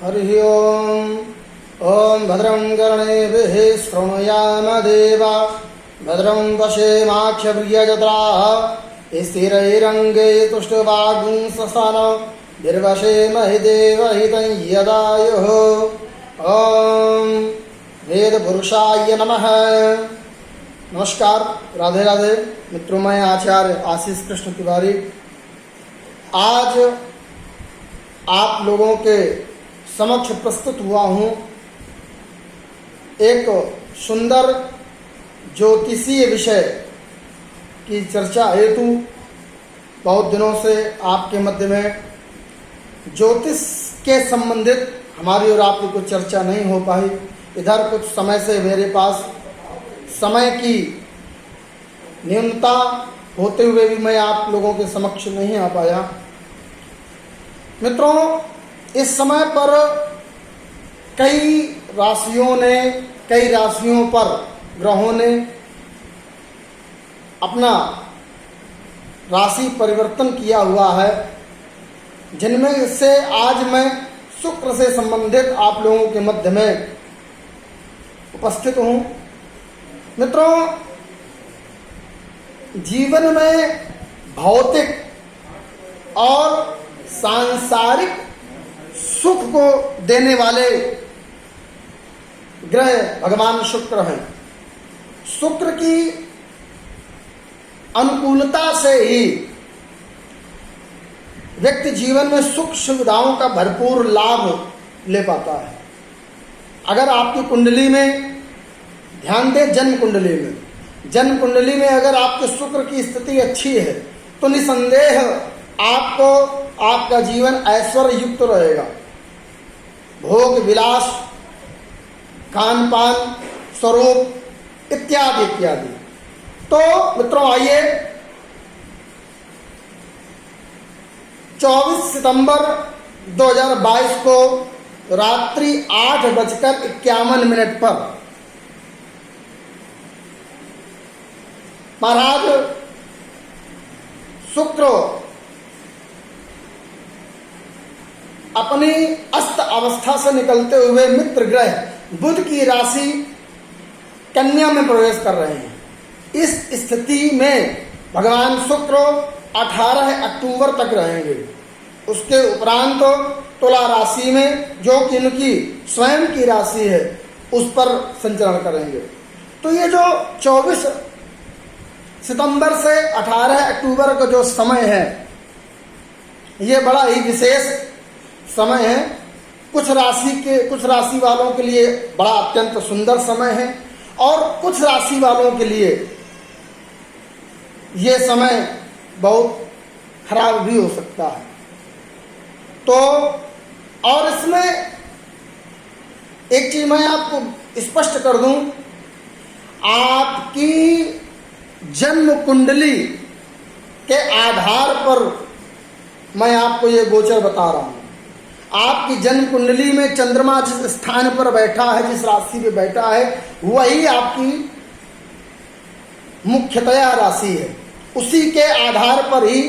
हरि ओम। ओम भद्रं कर्णेभिः शृणुयाम देवा भद्रं पश्येमाक्षभिर्यजत्राः स्थिरैरङ्गै तुष्टुवागुंसस्तनौ निर्वशेमहि देवहितं यदायुः। ओम वेदपुरुषाय नमः। नमस्कार, राधे राधे मित्रों, मैं आचार्य आशीष कृष्ण तिवारी आज आप लोगों के समक्ष प्रस्तुत हुआ हूँ एक सुंदर ज्योतिषीय विषय की चर्चा हेतु। बहुत दिनों से आपके मध्य में ज्योतिष के संबंधित हमारी और आपकी कुछ चर्चा नहीं हो पाई। इधर कुछ समय से मेरे पास समय की न्यूनता होते हुए भी मैं आप लोगों के समक्ष नहीं आ पाया। मित्रों, इस समय पर कई राशियों पर ग्रहों ने अपना राशि परिवर्तन किया हुआ है, जिनमें से आज मैं शुक्र से संबंधित आप लोगों के मध्य में उपस्थित हूँ। मित्रों, जीवन में भौतिक और सांसारिक सुख को देने वाले ग्रह भगवान शुक्र हैं। शुक्र की अनुकूलता से ही व्यक्ति जीवन में सुख सुविधाओं का भरपूर लाभ ले पाता है। अगर आपकी कुंडली में ध्यान दें, जन्म कुंडली में अगर आपके शुक्र की स्थिति अच्छी है तो निसंदेह आपको आपका जीवन ऐश्वर्य युक्त रहेगा। भोग विलास, खान पान, स्वरूप इत्यादि इत्यादि। तो मित्रों, आइए 24 सितंबर 2022 को रात्रि 8:51 पर महाराज शुक्र अपनी अस्त अवस्था से निकलते हुए मित्र ग्रह बुध की राशि कन्या में प्रवेश कर रहे हैं। इस स्थिति में भगवान शुक्र 18 अक्टूबर तक रहेंगे। उसके उपरांत तुला राशि में, जो कि इनकी स्वयं की राशि है, उस पर संचरण करेंगे। तो ये जो 24 सितंबर से 18 अक्टूबर का जो समय है, ये बड़ा ही विशेष समय है। कुछ राशि वालों के लिए बड़ा अत्यंत सुंदर समय है और कुछ राशि वालों के लिए ये समय बहुत खराब भी हो सकता है। तो और इसमें एक चीज मैं आपको स्पष्ट कर दूं, आपकी जन्म कुंडली के आधार पर मैं आपको ये गोचर बता रहा हूं। आपकी जन्म कुंडली में चंद्रमा जिस स्थान पर बैठा है, जिस राशि पे बैठा है, वही आपकी मुख्यतया राशि है। उसी के आधार पर ही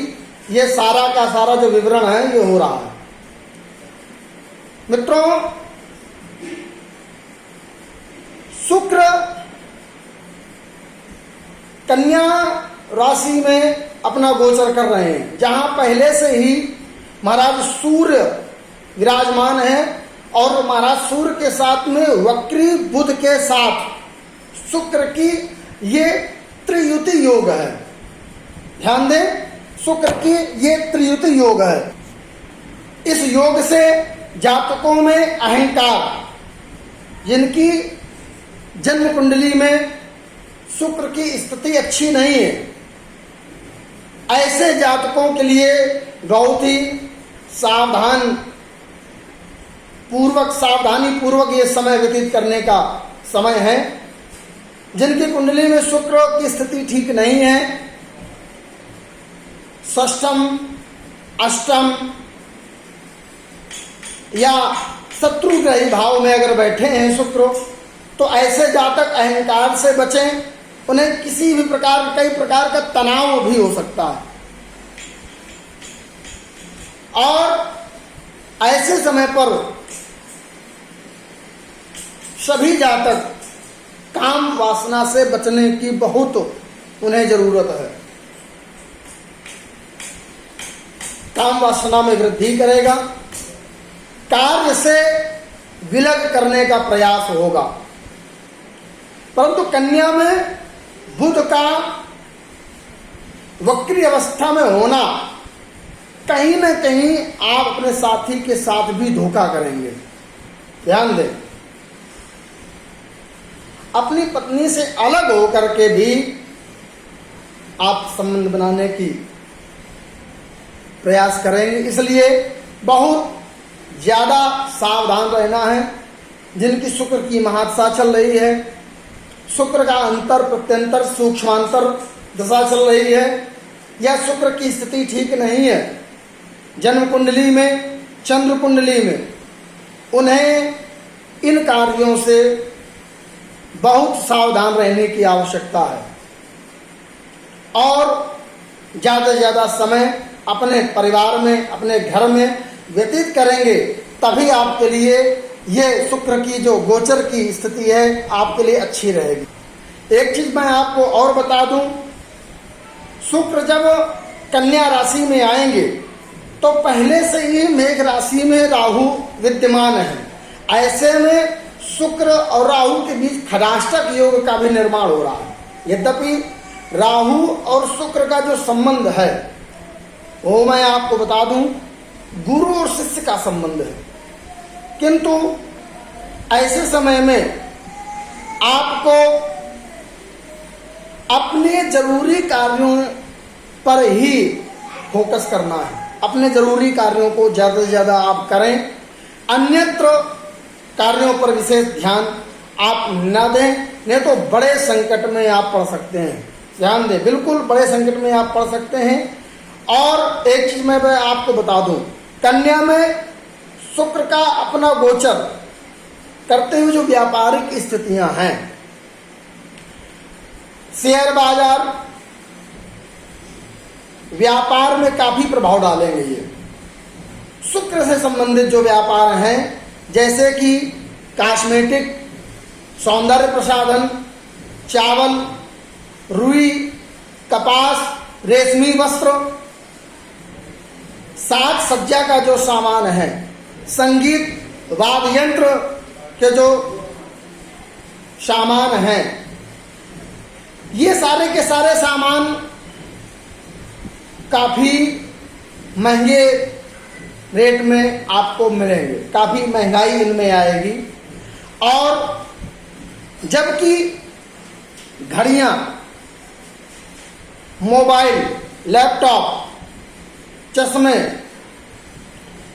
ये सारा का सारा जो विवरण है ये हो रहा है। मित्रों, शुक्र कन्या राशि में अपना गोचर कर रहे हैं, जहां पहले से ही महाराज सूर्य विराजमान है और महाराज सूर्य के साथ में वक्री बुध के साथ शुक्र की ये त्रियुति योग है। ध्यान दें, शुक्र की ये त्रियुति योग है। इस योग से जातकों में अहंकार, जिनकी जन्म कुंडली में शुक्र की स्थिति अच्छी नहीं है, ऐसे जातकों के लिए बहुत ही सावधानी पूर्वक ये समय व्यतीत करने का समय है। जिनकी कुंडली में शुक्र की स्थिति ठीक नहीं है, षष्ठम, अष्टम या शत्रुग्रही भाव में अगर बैठे हैं शुक्र, तो ऐसे जातक अहंकार से बचें। उन्हें किसी भी कई प्रकार का तनाव भी हो सकता है। और ऐसे समय पर सभी जातक काम वासना से बचने की बहुत उन्हें जरूरत है। काम वासना में वृद्धि करेगा, कार्य से विलग करने का प्रयास होगा। परंतु कन्या में बुध का वक्री अवस्था में होना, कहीं न कहीं आप अपने साथी के साथ भी धोखा करेंगे। ध्यान दें, अपनी पत्नी से अलग होकर के भी आप संबंध बनाने की प्रयास करेंगे। इसलिए बहुत ज्यादा सावधान रहना है। जिनकी शुक्र की महादशा चल रही है, शुक्र का अंतर प्रत्यंतर सूक्ष्मांतर दशा चल रही है, या शुक्र की स्थिति ठीक नहीं है जन्म कुंडली में, चंद्र कुंडली में, उन्हें इन कार्यों से बहुत सावधान रहने की आवश्यकता है और ज़्यादा से ज़्यादा समय अपने परिवार में, अपने घर में व्यतीत करेंगे, तभी आपके लिए ये शुक्र की जो गोचर की स्थिति है आपके लिए अच्छी रहेगी। एक चीज मैं आपको और बता दूं, शुक्र जब कन्या राशि में आएंगे तो पहले से ही मेघ राशि में राहु विद्यमान है। ऐसे में शुक्र और राहु के बीच खडाष्टक योग का भी निर्माण हो रहा है। यद्यपि राहु और शुक्र का जो संबंध है वो मैं आपको बता दूं गुरु और शिष्य का संबंध है, किंतु ऐसे समय में आपको अपने जरूरी कार्यों पर ही फोकस करना है। अपने जरूरी कार्यों को ज़्यादा से ज़्यादा आप करें, अन्यत्र कार्यों पर विशेष ध्यान आप न दें, नहीं तो बड़े संकट में आप पड़ सकते हैं। ध्यान दें, बिल्कुल बड़े संकट में आप पड़ सकते हैं। और एक चीज मैं आपको बता दूं, कन्या में शुक्र का अपना गोचर करते हुए जो व्यापारिक स्थितियां हैं, शेयर बाजार व्यापार में काफी प्रभाव डालेंगे। ये शुक्र से संबंधित जो व्यापार हैं, जैसे कि कॉस्मेटिक, सौंदर्य प्रसाधन, चावल, रुई, कपास, रेशमी वस्त्र, साज सज्जा का जो सामान है, संगीत वाद्य यंत्र के जो सामान हैं, ये सारे के सारे सामान काफी महंगे रेट में आपको मिलेंगे, काफी महंगाई इनमें आएगी। और जबकि घड़ियां, मोबाइल, लैपटॉप, चश्मे,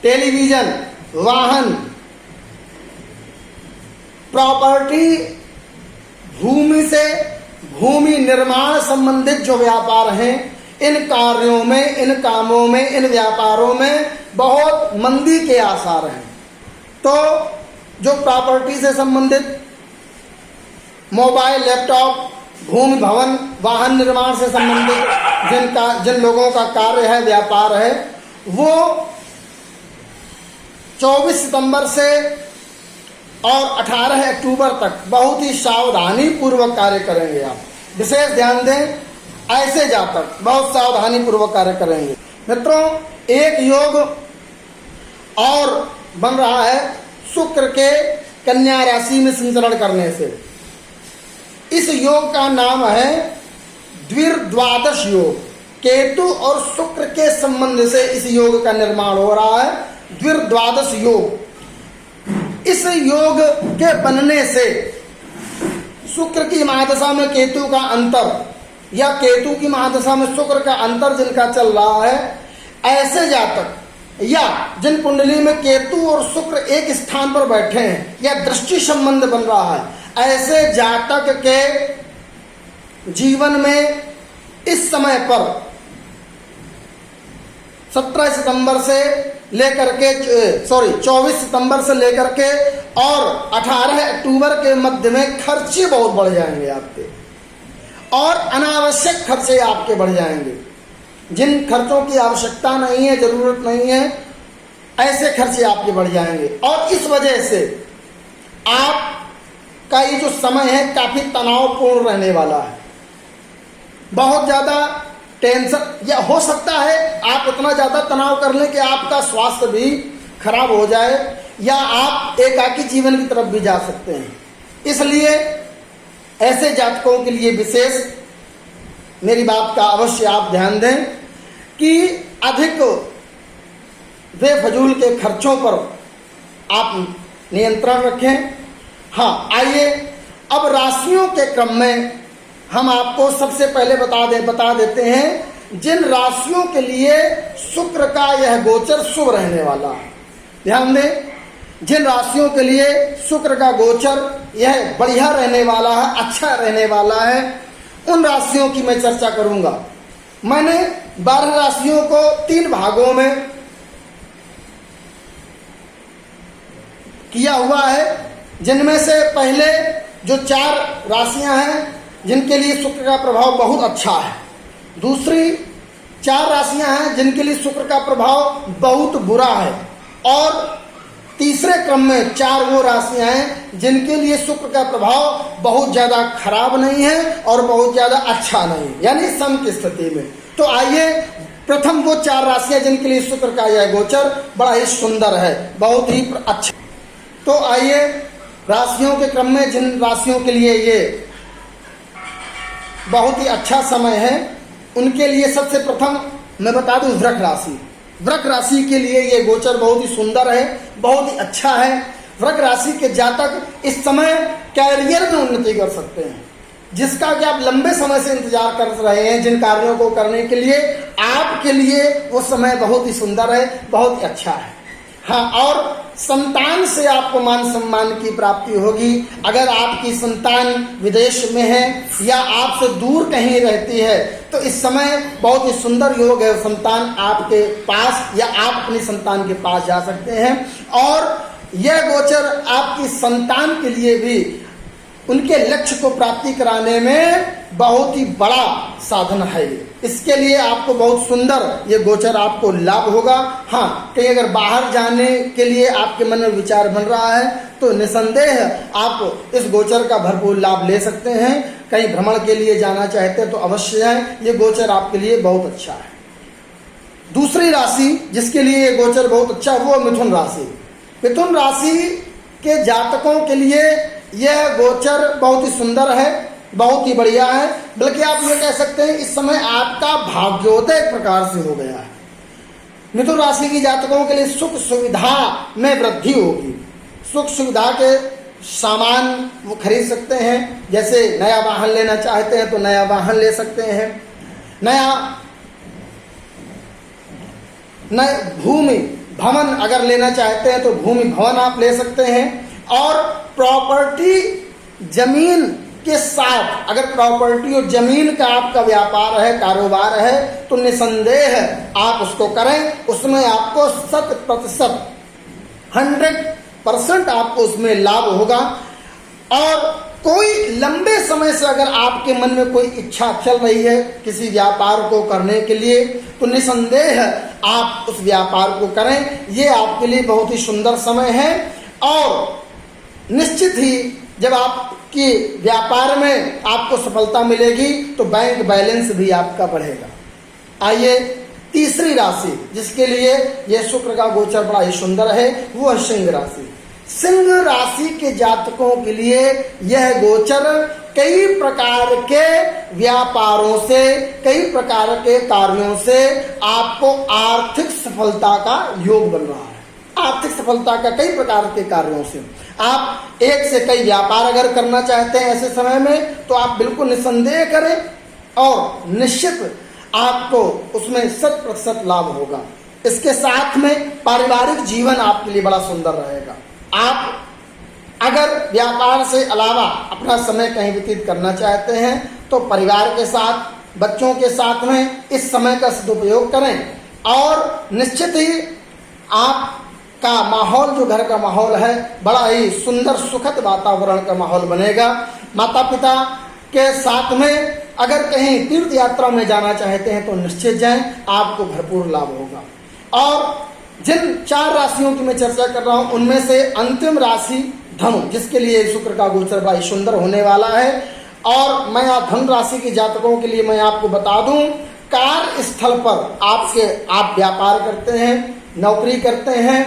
टेलीविजन, वाहन, प्रॉपर्टी, भूमि से भूमि निर्माण संबंधित जो व्यापार हैं, इन कार्यों में, इन कामों में, इन व्यापारों में बहुत मंदी के आसार हैं। तो जो प्रॉपर्टी से संबंधित मोबाइल, लैपटॉप, भूमि, भवन, वाहन निर्माण से संबंधित जिन लोगों का कार्य है, व्यापार है, वो 24 सितंबर से और 18 अक्टूबर तक बहुत ही सावधानी पूर्वक कार्य करेंगे। आप विशेष ध्यान दें, ऐसे जातक बहुत सावधानी पूर्वक कार्य करेंगे। मित्रों, एक योग और बन रहा है शुक्र के कन्या राशि में संचरण करने से। इस योग का नाम है द्विर्द्वादश योग। केतु और शुक्र के संबंध से इस योग का निर्माण हो रहा है, द्विर्द्वादश योग। इस योग के बनने से शुक्र की महादशा में केतु का अंतर या केतु की महादशा में शुक्र का अंतर जिनका चल रहा है, ऐसे जातक या जिन कुंडली में केतु और शुक्र एक स्थान पर बैठे हैं या दृष्टि संबंध बन रहा है, ऐसे जातक के जीवन में इस समय पर 24 सितंबर से लेकर के और 18 अक्टूबर के मध्य में खर्चे बहुत बढ़ जाएंगे आपके, और अनावश्यक खर्चे आपके बढ़ जाएंगे। जिन खर्चों की आवश्यकता नहीं है, जरूरत नहीं है, ऐसे खर्चे आपके बढ़ जाएंगे। और इस वजह से आप का ये जो समय है काफी तनावपूर्ण रहने वाला है। बहुत ज्यादा टेंशन, या हो सकता है आप इतना ज्यादा तनाव कर लें कि आपका स्वास्थ्य भी खराब हो जाए, या आप एकाकी जीवन की तरफ भी जा सकते हैं। इसलिए ऐसे जातकों के लिए विशेष मेरी बात का अवश्य आप ध्यान दें कि अधिक बेफजूल के खर्चों पर आप नियंत्रण रखें। हाँ, आइए अब राशियों के क्रम में हम आपको सबसे पहले बता देते हैं जिन राशियों के लिए शुक्र का यह गोचर शुभ रहने वाला है। ध्यान दें, जिन राशियों के लिए शुक्र का गोचर यह बढ़िया रहने वाला है, अच्छा रहने वाला है, उन राशियों की मैं चर्चा करूंगा। मैंने 12 राशियों को 3 भागों में किया हुआ है, जिनमें से पहले जो 4 राशियां हैं जिनके लिए शुक्र का प्रभाव बहुत अच्छा है, दूसरी 4 राशियां हैं जिनके लिए शुक्र का प्रभाव बहुत बुरा है, और तीसरे क्रम में 4 वो राशियां हैं जिनके लिए शुक्र का प्रभाव बहुत ज्यादा खराब नहीं है और बहुत ज्यादा अच्छा नहीं, यानी सम की स्थिति में। तो आइए प्रथम वो 4 राशियां जिनके लिए शुक्र का यह गोचर बड़ा ही सुंदर है, बहुत ही अच्छा। तो आइए राशियों के क्रम में जिन राशियों के लिए ये बहुत ही अच्छा समय है, उनके लिए सबसे प्रथम मैं बता दूं वृक राशि। वृक राशि के लिए ये गोचर बहुत ही सुंदर है, बहुत ही अच्छा है। वृक राशि के जातक इस समय कैरियर में उन्नति कर सकते हैं, जिसका कि आप लंबे समय से इंतजार कर रहे हैं, जिन कार्यों को करने के लिए आपके लिए वो समय बहुत ही सुंदर है, बहुत ही अच्छा है। हाँ, और संतान से आपको मान सम्मान की प्राप्ति होगी। अगर आपकी संतान विदेश में है या आपसे दूर कहीं रहती है तो इस समय बहुत ही सुंदर योग है, संतान आपके पास या आप अपनी संतान के पास जा सकते हैं। और यह गोचर आपकी संतान के लिए भी उनके लक्ष्य को प्राप्ति कराने में बहुत ही बड़ा साधन है। इसके लिए आपको बहुत सुंदर ये गोचर आपको लाभ होगा। हाँ, कहीं अगर बाहर जाने के लिए आपके मन में विचार बन रहा है तो निसंदेह आप इस गोचर का भरपूर लाभ ले सकते हैं। कहीं भ्रमण के लिए जाना चाहते हैं तो अवश्य जाएं, ये गोचर आपके लिए बहुत अच्छा है। दूसरी राशि जिसके लिए ये गोचर बहुत अच्छा है वो मिथुन राशि। मिथुन राशि के जातकों के लिए यह गोचर बहुत ही सुंदर है, बहुत ही बढ़िया है, बल्कि आप ये कह सकते हैं इस समय आपका भाग्योदय एक प्रकार से हो गया है। मिथुन राशि की जातकों के लिए सुख सुविधा में वृद्धि होगी। सुख सुविधा के सामान वो खरीद सकते हैं, जैसे नया वाहन लेना चाहते हैं तो नया वाहन ले सकते हैं, नए भूमि भवन अगर लेना चाहते हैं तो भूमि भवन आप ले सकते हैं। और प्रॉपर्टी जमीन के साथ अगर प्रॉपर्टी और जमीन का आपका व्यापार है, कारोबार है, तो निसंदेह आप उसको करें। उसमें आपको 100% 100% आपको उसमें लाभ होगा। और कोई लंबे समय से अगर आपके मन में कोई इच्छा चल रही है किसी व्यापार को करने के लिए तो निसंदेह आप उस व्यापार को करें। ये आपके लिए बहुत ही सुंदर समय है। और निश्चित ही जब आपकी व्यापार में आपको सफलता मिलेगी तो बैंक बैलेंस भी आपका बढ़ेगा। आइए तीसरी राशि जिसके लिए यह शुक्र का गोचर बड़ा ही सुंदर है वो है सिंह राशि। सिंह राशि के जातकों के लिए यह गोचर कई प्रकार के व्यापारों से, कई प्रकार के कार्यों से आपको आर्थिक सफलता का योग बन रहा है। आर्थिक सफलता का कई प्रकार के कार्यों से आप एक से कई व्यापार अगर करना चाहते हैं ऐसे समय में तो आप बिल्कुल निसंदेह करें और निश्चित आपको उसमें 100% लाभ होगा। इसके साथ में पारिवारिक जीवन आपके लिए बड़ा सुंदर रहेगा। आप अगर व्यापार से अलावा अपना समय कहीं व्यतीत करना चाहते हैं तो परिवार के साथ, बच्चों के साथ में इस समय का सदुपयोग करें। और निश्चित ही आप का माहौल, जो घर का माहौल है, बड़ा ही सुंदर सुखद वातावरण का माहौल बनेगा। माता पिता के साथ में अगर कहीं तीर्थ यात्रा में जाना चाहते हैं तो निश्चित जाएं, आपको भरपूर लाभ होगा। और जिन 4 राशियों की मैं चर्चा कर रहा हूं उनमें से अंतिम राशि धनु, जिसके लिए शुक्र का गोचर बड़ा ही सुंदर होने वाला है। और मैं धनु राशि के जातकों के लिए मैं आपको बता दूं, कार्य स्थल पर आप व्यापार करते हैं, नौकरी करते हैं,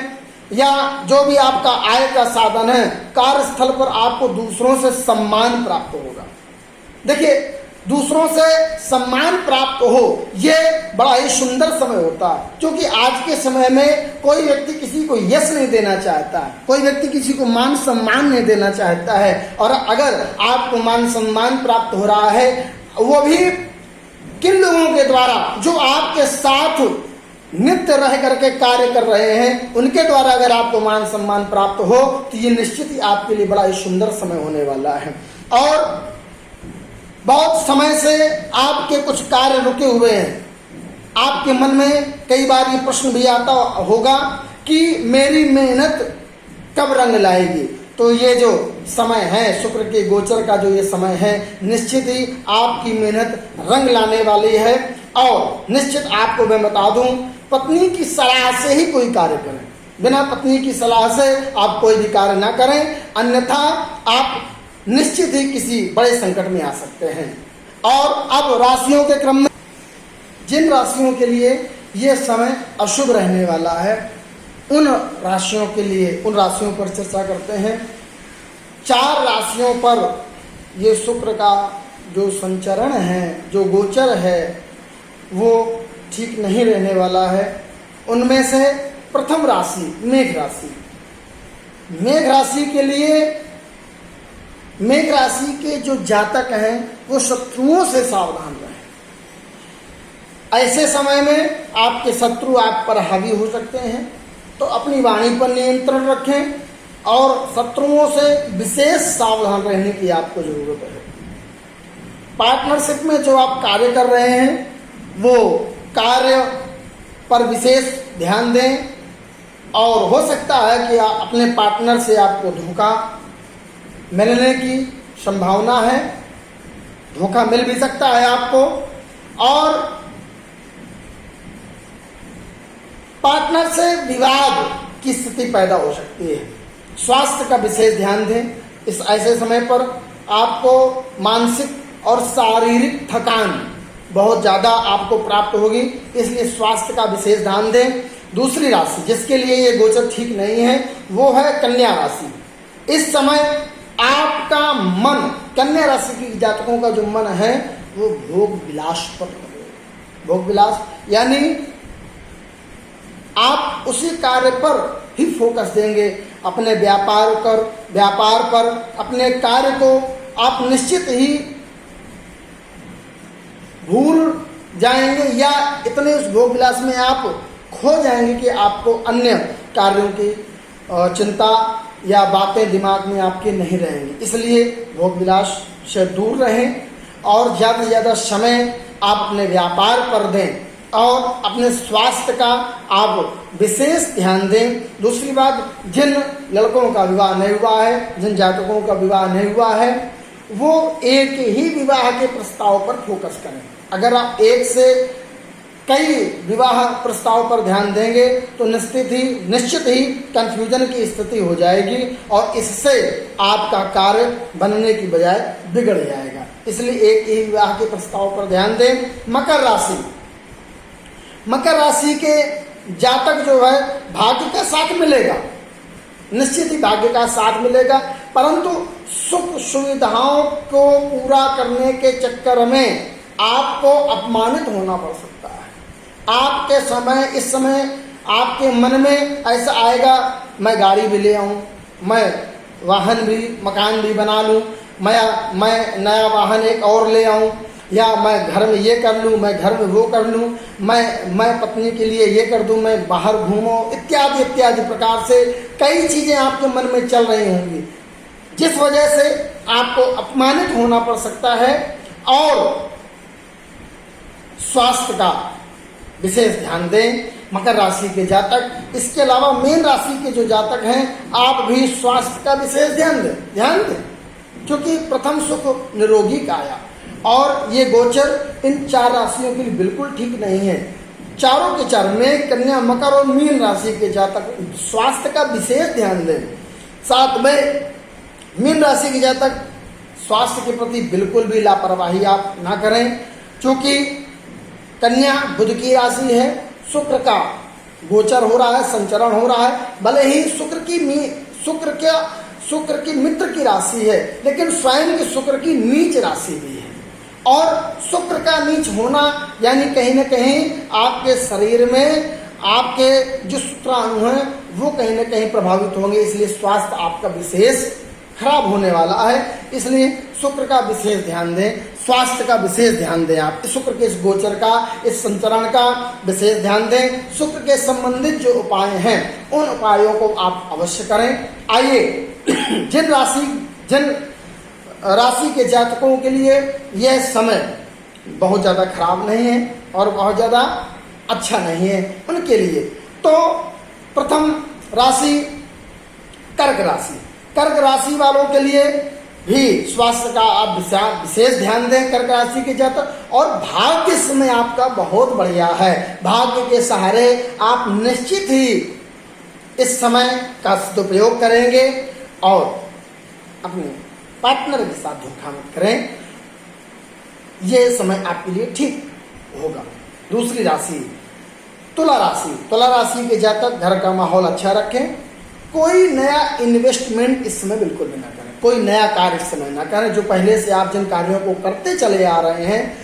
या जो भी आपका आय का साधन है, कार्यस्थल पर आपको दूसरों से सम्मान प्राप्त होगा। देखिए, दूसरों से सम्मान प्राप्त हो, ये बड़ा ही सुंदर समय होता है, क्योंकि आज के समय में कोई व्यक्ति किसी को यश नहीं देना चाहता है, कोई व्यक्ति किसी को मान सम्मान नहीं देना चाहता है। और अगर आपको मान सम्मान प्राप्त हो रहा है, वो भी किन लोगों के द्वारा, जो आपके साथ नित्य रह करके कार्य कर रहे हैं, उनके द्वारा अगर आपको मान सम्मान प्राप्त हो, तो ये निश्चित ही आपके लिए बड़ा ही सुंदर समय होने वाला है। और बहुत समय से आपके कुछ कार्य रुके हुए हैं। आपके मन में कई बार ये प्रश्न भी आता होगा कि मेरी मेहनत कब रंग लाएगी। तो ये जो समय है, शुक्र के गोचर का जो ये समय है, निश्चित ही आपकी मेहनत रंग लाने वाली है। और निश्चित आपको मैं बता दूं, पत्नी की सलाह से ही कोई कार्य करें, बिना पत्नी की सलाह से आप कोई भी कार्य ना करें, अन्यथा आप निश्चित ही किसी बड़े संकट में आ सकते हैं। और अब राशियों के क्रम में जिन राशियों के लिए ये समय अशुभ रहने वाला है, उन राशियों पर चर्चा करते हैं। 4 राशियों पर ये शुक्र का जो संचरण है, जो गोचर है, वो ठीक नहीं रहने वाला है। उनमें से प्रथम राशि मेघ राशि। मेघ राशि के लिए, मेघ राशि के जो जातक हैं, वो शत्रुओं से सावधान रहें। ऐसे समय में आपके शत्रु आप पर हावी हो सकते हैं, तो अपनी वाणी पर नियंत्रण रखें और शत्रुओं से विशेष सावधान रहने की आपको जरूरत है। पार्टनरशिप में जो आप कार्य कर रहे हैं, वो कार्य पर विशेष ध्यान दें। और हो सकता है कि अपने पार्टनर से आपको धोखा मिलने की संभावना है, धोखा मिल भी सकता है आपको। और पार्टनर से विवाद की स्थिति पैदा हो सकती है। स्वास्थ्य का विशेष ध्यान दें। इस ऐसे समय पर आपको मानसिक और शारीरिक थकान बहुत ज़्यादा आपको प्राप्त होगी, इसलिए स्वास्थ्य का विशेष ध्यान दें। दूसरी राशि जिसके लिए ये गोचर ठीक नहीं है, वो है कन्या राशि। इस समय आपका मन, कन्या राशि की जातकों का जो मन है, वो भोग विलास पर, भोग विलास यानी आप उसी कार्य पर ही फोकस देंगे, अपने व्यापार पर अपने कार्य को आप निश्चित ही भूल जाएंगे, या इतने उस भोग विलास में आप खो जाएंगे कि आपको अन्य कार्यों की चिंता या बातें दिमाग में आपके नहीं रहेंगी। इसलिए भोग विलास से दूर रहें और ज़्यादा से ज़्यादा समय आप अपने व्यापार पर दें और अपने स्वास्थ्य का आप विशेष ध्यान दें। दूसरी बात, जिन लड़कों का विवाह नहीं हुआ है, जिन जातकों का विवाह नहीं हुआ है, वो एक ही विवाह के प्रस्ताव पर फोकस करें। अगर आप एक से कई विवाह प्रस्ताव पर ध्यान देंगे तो निश्चित ही कंफ्यूजन की स्थिति हो जाएगी और इससे आपका कार्य बनने की बजाय बिगड़ जाएगा। इसलिए एक ही विवाह के प्रस्ताव पर ध्यान दें। मकर राशि, मकर राशि के जातक जो है, भाग्य का साथ मिलेगा, निश्चित ही भाग्य का साथ मिलेगा, परंतु सुख सुविधाओं को पूरा करने के चक्कर में आपको अपमानित होना पड़ सकता है। आपके समय, इस समय आपके मन में ऐसा आएगा, मैं गाड़ी भी ले आऊं, मैं वाहन भी, मकान भी बना लूं, मैं नया वाहन एक और ले आऊं, या मैं घर में ये कर लूं, मैं घर में वो कर लूं, मैं पत्नी के लिए ये कर दूं, मैं बाहर घूमूं, इत्यादि इत्यादि प्रकार से कई चीज़ें आपके मन में चल रही होंगी, जिस वजह से आपको अपमानित होना पड़ सकता है। और स्वास्थ्य का विशेष ध्यान दें मकर राशि के जातक। इसके अलावा मीन राशि के जो जातक हैं, आप भी स्वास्थ्य का विशेष ध्यान दें, क्योंकि प्रथम सुख निरोगी काया, और ये गोचर इन 4 राशियों के लिए बिल्कुल ठीक नहीं है। चारों के चार, मेष, कन्या, मकर और मीन राशि के जातक स्वास्थ्य का विशेष ध्यान दें। साथ में मीन राशि के जातक स्वास्थ्य के प्रति बिल्कुल भी लापरवाही आप ना करें, क्योंकि कन्या बुध की राशि है, शुक्र का गोचर हो रहा है, संचरण हो रहा है। भले ही शुक्र की मित्र की राशि है, लेकिन स्वयं की शुक्र की नीच राशि भी है। और शुक्र का नीच होना यानी कहीं ना कहीं आपके शरीर में आपके जो शुक्राणु हैं वो कहीं ना कहीं प्रभावित होंगे, इसलिए स्वास्थ्य आपका विशेष खराब होने वाला है। इसलिए शुक्र का विशेष ध्यान दें, स्वास्थ्य का विशेष ध्यान दें। आप शुक्र के इस गोचर का, इस संचरण का विशेष ध्यान दें। शुक्र के संबंधित जो उपाय हैं उन उपायों को आप अवश्य करें। आइए जिन राशि के जातकों के लिए यह समय बहुत ज़्यादा खराब नहीं है और बहुत ज़्यादा अच्छा नहीं है, उनके लिए तो प्रथम राशि कर्क राशि। कर्क राशि वालों के लिए भी स्वास्थ्य का आप विशेष ध्यान दें कर्क राशि के जातक। और भाग्य इस समय आपका बहुत बढ़िया है, भाग्य के सहारे आप निश्चित ही इस समय का सदुपयोग करेंगे और अपने पार्टनर के साथ धोखा मत करें, ये समय आपके लिए ठीक होगा। दूसरी राशि तुला राशि। तुला राशि के जातक घर का माहौल अच्छा रखें, कोई नया इन्वेस्टमेंट इस समय बिल्कुल भी ना करें, कोई नया कार्य इस समय ना करें। जो पहले से आप जिन कार्यों को करते चले आ रहे हैं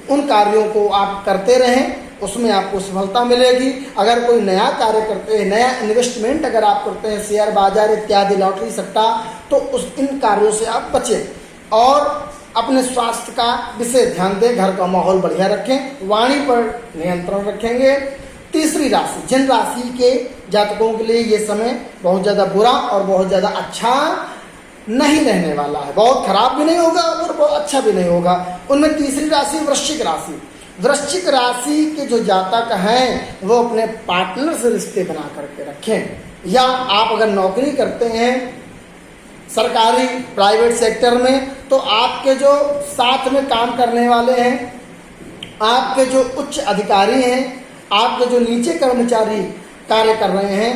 उन कार्यों को आप करते रहें, उसमें आपको सफलता मिलेगी। अगर कोई नया कार्य करते हैं, नया इन्वेस्टमेंट अगर आप करते हैं, शेयर बाजार इत्यादि, लॉटरी सट्टा, तो इन कार्यों से आप बचें और अपने स्वास्थ्य का विशेष ध्यान दें, घर का माहौल बढ़िया रखें, वाणी पर नियंत्रण रखेंगे। तीसरी राशि, जिन राशि के जातकों के लिए ये समय बहुत ज़्यादा बुरा और बहुत ज़्यादा अच्छा नहीं रहने वाला है, बहुत खराब भी नहीं होगा और बहुत अच्छा भी नहीं होगा, उनमें तीसरी राशि वृश्चिक राशि। वृश्चिक राशि के जो जातक हैं वो अपने पार्टनर से रिश्ते बना करके रखें, या आप अगर नौकरी करते हैं सरकारी प्राइवेट सेक्टर में तो आपके जो साथ में काम करने वाले हैं, आपके जो उच्च अधिकारी हैं, आपके जो नीचे कर्मचारी कार्य कर रहे हैं,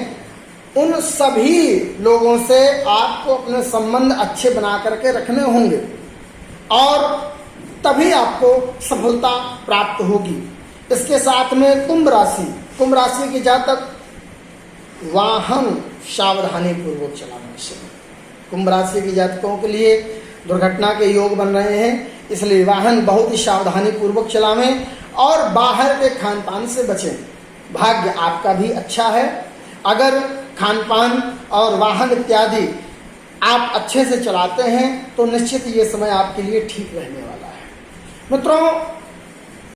उन सभी लोगों से आपको अपने संबंध अच्छे बना करके रखने होंगे और तभी आपको सफलता प्राप्त होगी। इसके साथ में कुंभ राशि के जातक वाहन सावधानी पूर्वक चलाना चाहिए। कुंभ राशि के जातकों के लिए दुर्घटना के योग बन रहे हैं, इसलिए वाहन बहुत ही सावधानी पूर्वक चलावें और बाहर के खान पान से बचें। भाग्य आपका भी अच्छा है, अगर खान पान और वाहन इत्यादि आप अच्छे से चलाते हैं तो निश्चित ये समय आपके लिए ठीक रहने वाला है। मित्रों,